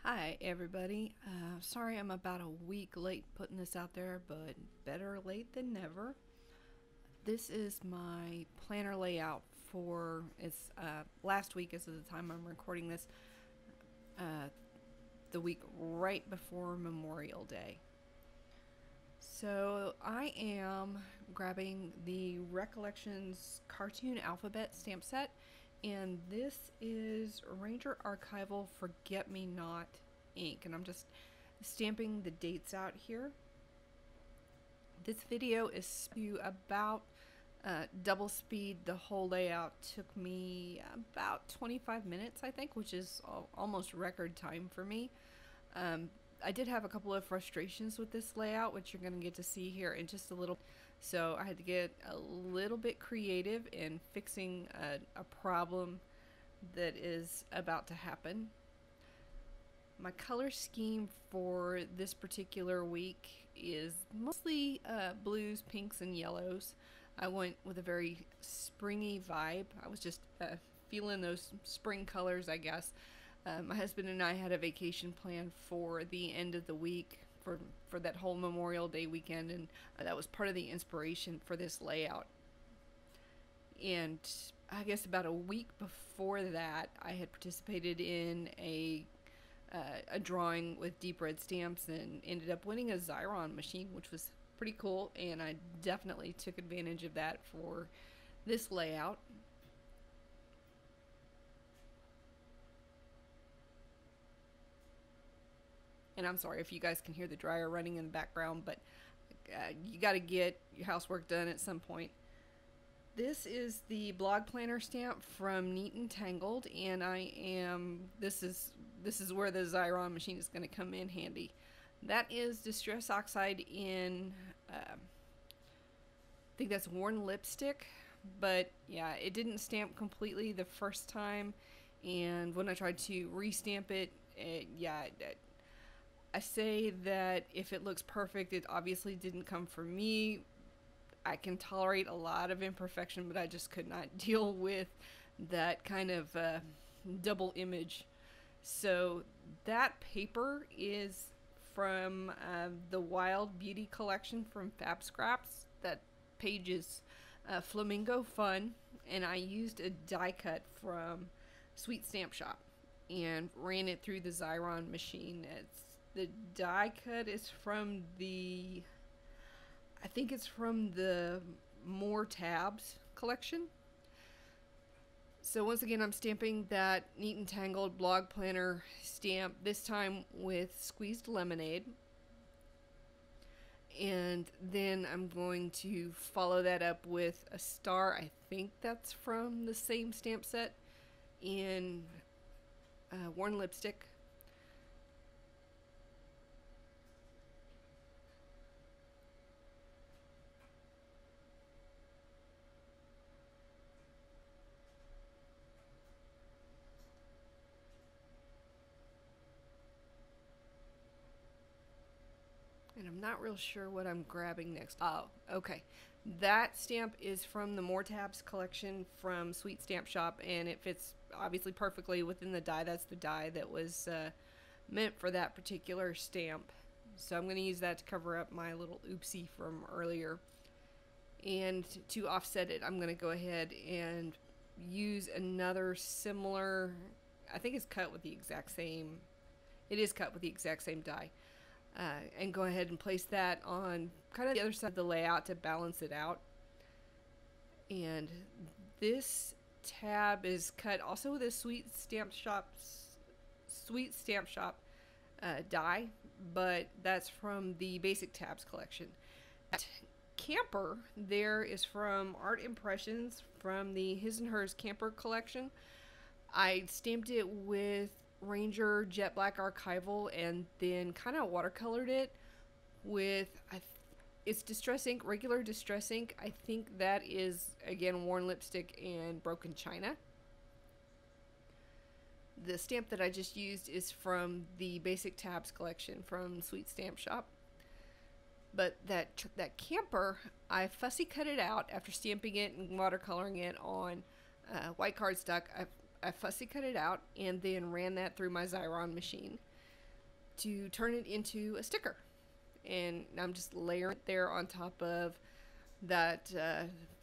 Hi, everybody. Sorry I'm about a week late putting this out there, but better late than never. This is my planner layout for it's last week as of the time I'm recording this, uh, the week right before Memorial Day. So I am grabbing the Recollections Cartoon Alphabet stamp set, and this is Ranger Archival Forget Me Not ink, and I'm just stamping the dates out here. This video is about double speed. The whole layout took me about 25 minutes, I think, which is almost record time for me. I did have a couple of frustrations with this layout, which you're going to get to see here in just a little. So I had to get a little bit creative in fixing a problem that is about to happen. My color scheme for this particular week is mostly blues, pinks, and yellows. I went with a very springy vibe. I was just feeling those spring colors, I guess. My husband and I had a vacation plan for the end of the week for that whole Memorial Day weekend, and that was part of the inspiration for this layout. And I guess about a week before that, I had participated in a drawing with deep red stamps and ended up winning a Xyron machine, which was pretty cool, and I definitely took advantage of that for this layout. And I'm sorry if you guys can hear the dryer running in the background, but you got to get your housework done at some point. This is the blog planner stamp from Neat and Tangled, and this is where the Xyron machine is going to come in handy. That is Distress Oxide in, I think that's worn lipstick, but yeah, it didn't stamp completely the first time, and when I tried to restamp it, I say that if it looks perfect, it obviously didn't come from me. I can tolerate a lot of imperfection, but I just could not deal with that kind of double image. So that paper is from the Wild Beauty collection from Fab Scraps. That page is Flamingo Fun, and I used a die cut from Sweet Stamp Shop and ran it through the Xyron machine. The die cut is from I think it's from the More Tabs collection. So once again, I'm stamping that Neat and Tangled blog planner stamp, this time with squeezed lemonade. And then I'm going to follow that up with a star. I think that's from the same stamp set in worn lipstick. And I'm not real sure what I'm grabbing next. Oh, okay. That stamp is from the More Tabs collection from Sweet Stamp Shop, and it fits obviously perfectly within the die. That's the die that was meant for that particular stamp. So I'm going to use that to cover up my little oopsie from earlier. And to offset it, I'm going to go ahead and use another similar, I think it's cut with the exact same, it is cut with the exact same die. And go ahead and place that on kind of the other side of the layout to balance it out. And this tab is cut also with a Sweet Stamp Shop die, but that's from the Basic Tabs collection. That camper there is from Art Impressions from the His and Hers Camper collection. I stamped it with Ranger Jet Black Archival and then kind of watercolored it with it's Distress ink, regular Distress ink. I think that is again worn lipstick and broken china. The stamp that I just used is from the Basic Tabs collection from Sweet Stamp Shop. But that camper, I fussy cut it out after stamping it and watercoloring it on white cardstock. I fussy cut it out and then ran that through my Xyron machine. to turn it into a sticker. And I'm just layering it there on top of that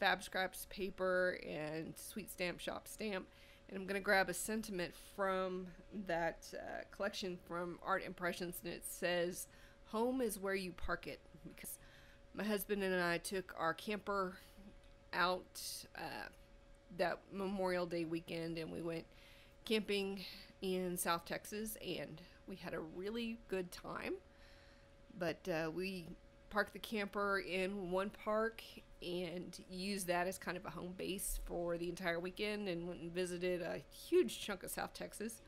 Fab Scraps paper and Sweet Stamp Shop stamp. And I'm going to grab a sentiment from that collection from Art Impressions, and it says, "Home is where you park it," because my husband and I took our camper out that Memorial Day weekend, and we went camping in South Texas, and we had a really good time. But we parked the camper in one park and used that as kind of a home base for the entire weekend, and went and visited a huge chunk of South Texas.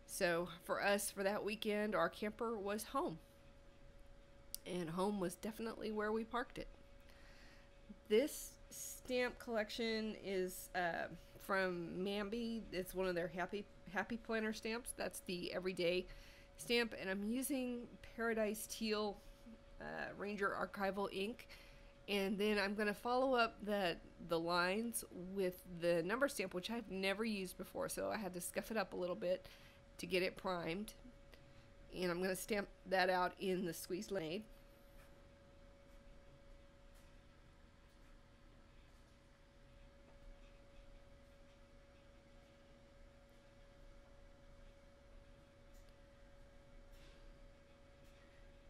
So for us, for that weekend, our camper was home. And home was definitely where we parked it. This stamp collection is from Mambi. It's one of their Happy Planner stamps. That's the everyday stamp, and I'm using Paradise Teal Ranger Archival ink, and then I'm going to follow up the lines with the number stamp, which I've never used before, so I had to scuff it up a little bit to get it primed, and I'm going to stamp that out in the Squeeze Lemonade.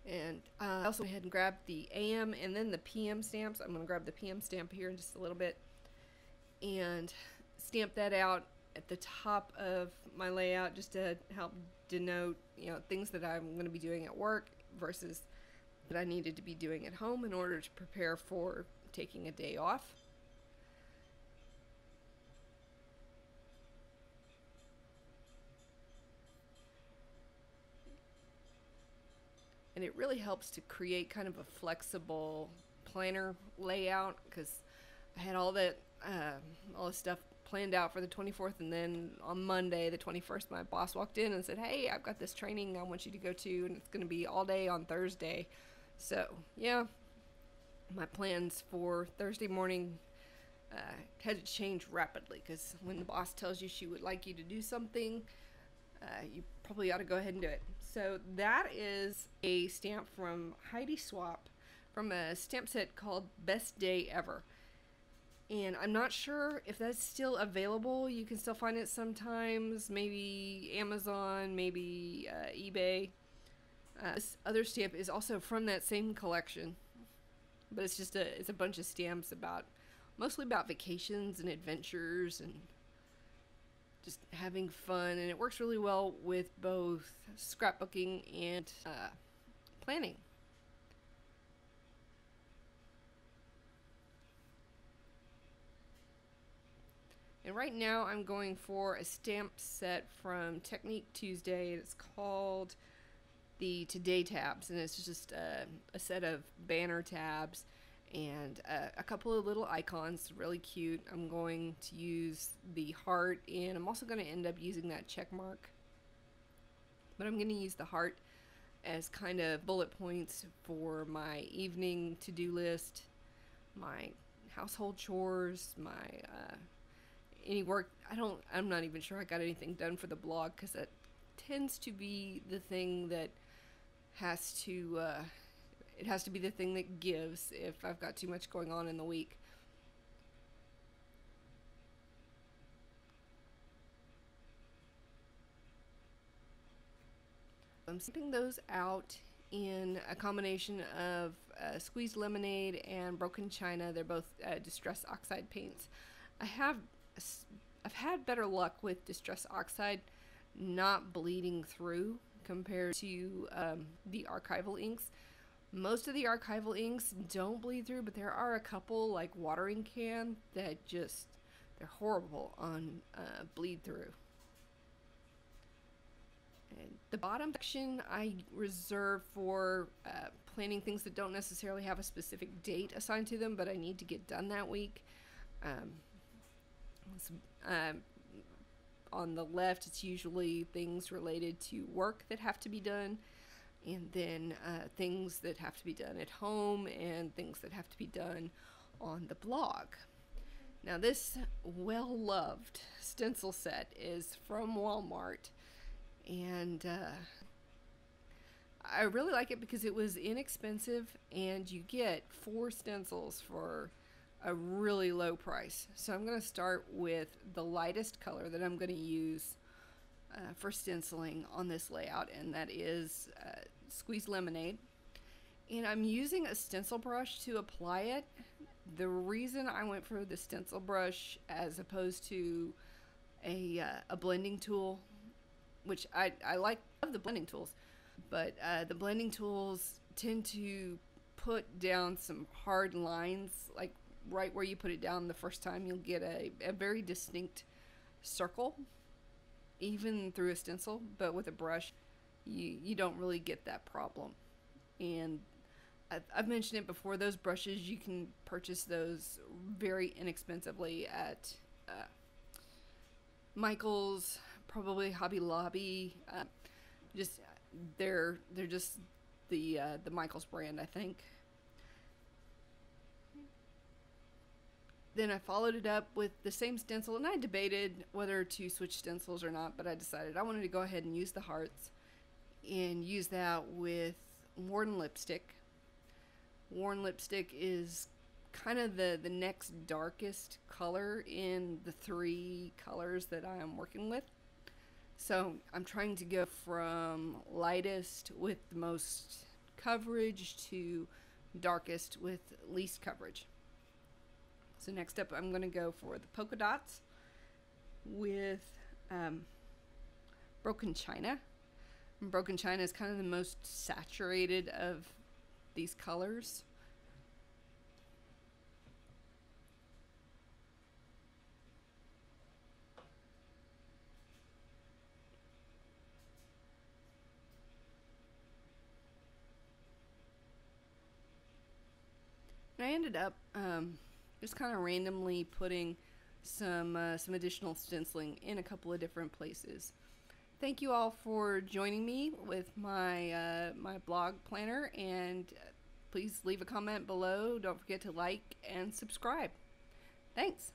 And I also went ahead and grabbed the AM and then the PM stamps. I'm going to grab the PM stamp here in just a little bit and stamp that out at the top of my layout, just to help denote, things that I'm going to be doing at work versus that I needed to be doing at home in order to prepare for taking a day off. And it really helps to create kind of a flexible planner layout, because I had all this stuff planned out for the 24th, and then on Monday the 21st my boss walked in and said, "Hey, I've got this training I want you to go to, and it's going to be all day on Thursday." So yeah, my plans for Thursday morning had to change rapidly, because when the boss tells you she would like you to do something, you probably ought to go ahead and do it. So that is a stamp from Heidi Swap from a stamp set called Best Day Ever. And I'm not sure if that's still available. You can still find it sometimes, maybe Amazon, maybe eBay. This other stamp is also from that same collection, but it's a bunch of stamps mostly about vacations and adventures and just having fun, and it works really well with both scrapbooking and planning. And right now I'm going for a stamp set from Technique Tuesday. It's called the Today tabs, and it's just a set of banner tabs and a couple of little icons, really cute. I'm going to use the heart, and I'm also going to end up using that check mark. But I'm going to use the heart as kind of bullet points for my evening to-do list, my household chores, my any work. I'm not even sure I got anything done for the blog, because that tends to be the thing that has to it has to be the thing that gives if I've got too much going on in the week. I'm stamping those out in a combination of Squeezed Lemonade and Broken China. They're both Distress Oxide paints. I've had better luck with Distress Oxide not bleeding through compared to the archival inks. Most of the archival inks don't bleed through, but there are a couple, like Watering Can, that they're horrible on bleed through. And the bottom section I reserve for planning things that don't necessarily have a specific date assigned to them, but I need to get done that week. On the left, it's usually things related to work that have to be done, and then things that have to be done at home, and things that have to be done on the blog. Now, this well-loved stencil set is from Walmart, and I really like it because it was inexpensive and you get 4 stencils for a really low price. So I'm going to start with the lightest color that I'm going to use for stenciling on this layout, and that is Squeeze Lemonade. And I'm using a stencil brush to apply it. The reason I went for the stencil brush as opposed to a blending tool, which I like, love the blending tools, but the blending tools tend to put down some hard lines, like right where you put it down the first time, you'll get a very distinct circle, even through a stencil, but with a brush, you don't really get that problem. And I've mentioned it before, those brushes, you can purchase those very inexpensively at Michael's, probably Hobby Lobby. Just they're just the Michael's brand, I think. Then I followed it up with the same stencil, and I debated whether to switch stencils or not, but I decided I wanted to go ahead and use the hearts and use that with Warren Lipstick. Warren Lipstick is kind of the next darkest color in the 3 colors that I am working with. So I'm trying to go from lightest with the most coverage to darkest with least coverage. So next up, I'm going to go for the polka dots with Broken China. And Broken China is kind of the most saturated of these colors. And I ended up just kind of randomly putting some additional stenciling in a couple of different places. Thank you all for joining me with my my blog planner, and please leave a comment below. Don't forget to like and subscribe. Thanks.